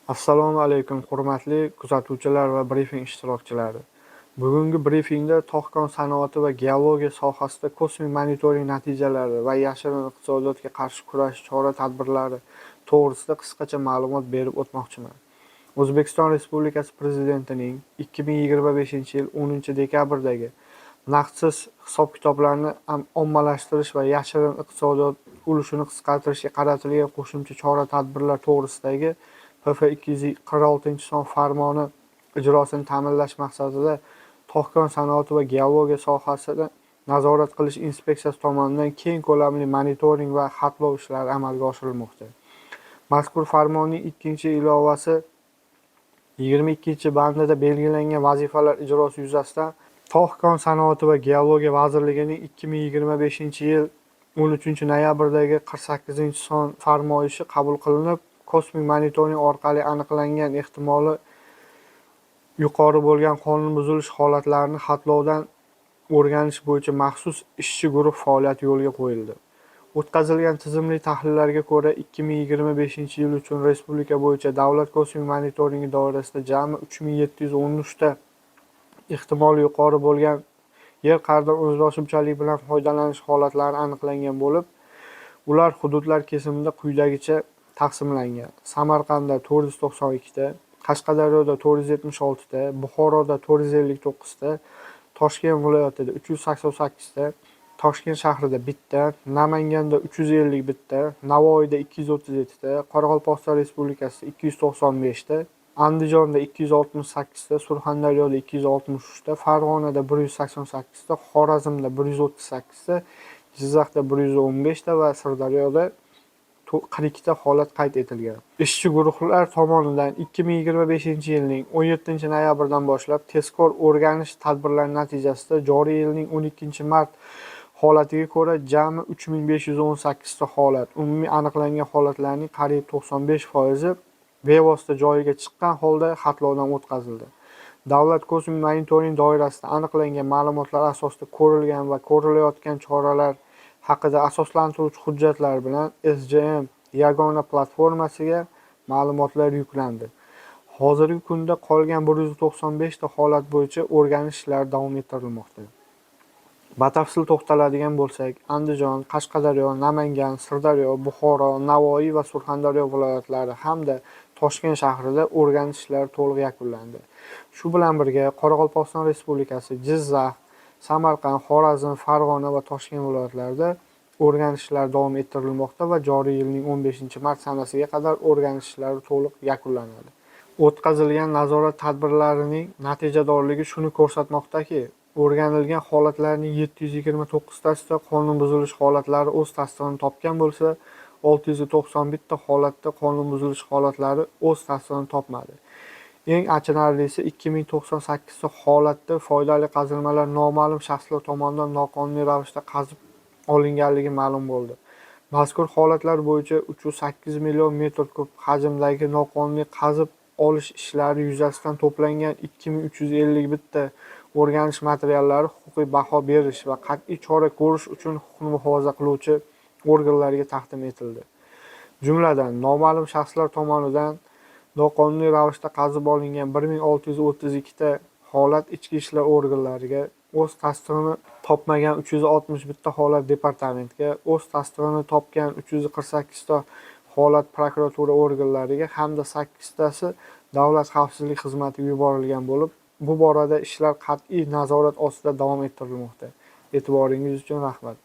Assalomu alaykum, hurmatli kuzatuvchilar va brifing ishtirokchilari. Bugungi brifingda tog' sanoati va geologiya sohasida kosmik monitoring natijalari va yashirin iqtisodiyotga qarshi kurash chora-tadbirlari to'g'risida qisqacha ma'lumot berib o'tmoqchiman. O'zbekiston Respublikasi Prezidentining 2025-yil 10-dekabrdagi naqdsiz hisob-kitoblarni ommalashtirish va yashirin iqtisodiyot ulushini qisqartirishga qaratilgan qo'shimcha chora-tadbirlar to'g'risidagi PP246-son farmoni ijrosini ta'minlash maqsadida tog' sanoati va geologiya sohasini nazorat qilish inspeksiyasi tomonidan keng ko'lamli monitoring va xatlov ishlari amalga oshirilmoqda. Mazkur farmonning 2-ilovasi 22-bandida belgilangan vazifalar ijrosi yuzasidan tog' sanoati va geologiya vazirligining 2025-yil 13-noyabrdagi 48-son farmoyishi qabul qilinib, kosmik monitoring orqali aniqlangan ehtimoli yuqori bo'lgan qonun buzilish holatlarini xatlovdan o'rganish bo'yicha maxsus ishchi guruh faoliyati yo'lga qo'yildi. O'tkazilgan tizimli tahlillarga ko'ra, 2025-yil uchun respublika bo'yicha davlat kosmik monitoringi doirasida jami 3713 ta ehtimoli yuqori bo'lgan yer qa'ridan o'zboshimchalik bilan foydalanish holatlari aniqlangan bo'lib, ular hududlar kesimida quyidagicha taqsimlangan: Samarqandda 492 ta, Qashqadaryoda 476 ta, Buxoroda 459 ta, Toshkent viloyatida 388 ta, Toshkent shahrida 1 ta, Namanganda 351 ta, Navoiyda 237 ta, Qoraqalpog'iston Respublikasida 295 ta, Andijonda 268 ta, Surxondaryoda 263 ta, Farg'onada 188 ta, Xorazmda 138 ta, Jizzaxda 115 ta va Sirdaryoda 42 ta holat qayd etilgan. Ishchi guruhlar tomonidan 2025-yilning 17-noyabridan boshlab tezkor o'rganish tadbirlari natijasida joriy yilning 12-mart holatiga ko'ra jami 3518 ta holat, umumiy aniqlangan holatlarning qariyb 95% bevosita joyiga chiqqan holda xatlovdan o'tkazildi. Davlat kosmik monitoring doirasida aniqlangan ma'lumotlar asosida ko'rilgan va ko'rilayotgan choralar haqida asoslantiruvchi hujjatlar bilan SJM yagona platformasiga ma'lumotlar yuklandi. Hozirgi kunda qolgan 195 ta holat bo'yicha o'rganish ishlari davom ettirilmoqda. Batafsil to'xtaladigan bo'lsak, Andijon, Qashqadaryo, Namangan, Sirdaryo, Buxoro, Navoiy va Surxondaryo viloyatlari hamda Toshkent shahrida o'rganish ishlari to'liq yakunlandi. Shu bilan birga Qoraqalpog'iston Respublikasi, Jizzax, Samarqand, Xorazm, Farg'ona va Toshkent viloyatlarida o'rganishlar davom ettirilmoqda va joriy yilning 15-mart sanasiga qadar o'rganish ishlari to'liq yakunlanadi. O'tkazilgan nazorat tadbirlarining natijadorligi shuni ko'rsatmoqdaki, o'rganilgan holatlarning 729 tasida qonun buzilish holatlari o'z tasdig'ini topgan bo'lsa, 691 ta holatda qonun buzilish holatlari o'z tasdig'ini topmadi. Eng achinarlisi 2098 ta holatda foydali qazilmalar noma'lum shaxslar tomonidan noqonuniy ravishda qazib olinganligi ma'lum bo'ldi. Mazkur holatlar bo'yicha 308 million metr kub hajmdagi noqonuniy qazib olish ishlari yuzasidan to'plangan 2351 ta o'rganish materiallari huquqiy baho berish va qat'iy chora ko'rish uchun huquqni muhofaza qiluvchi organlarga taqdim etildi. Jumladan, noma'lum shaxslar tomonidan noqonuniy ravishda qazib olingan 1632 ta holat ichki ishlar organlariga, o'z tasdig'ini topmagan 361 ta holat departamentga, o'z tasdig'ini topgan 348 ta holat prokuratura organlariga hamda 8 tasi davlat xavfsizlik xizmatiga yuborilgan bo'lib, bu borada ishlar qat'iy nazorat ostida davom ettirilmoqda. E'tiboringiz uchun rahmat.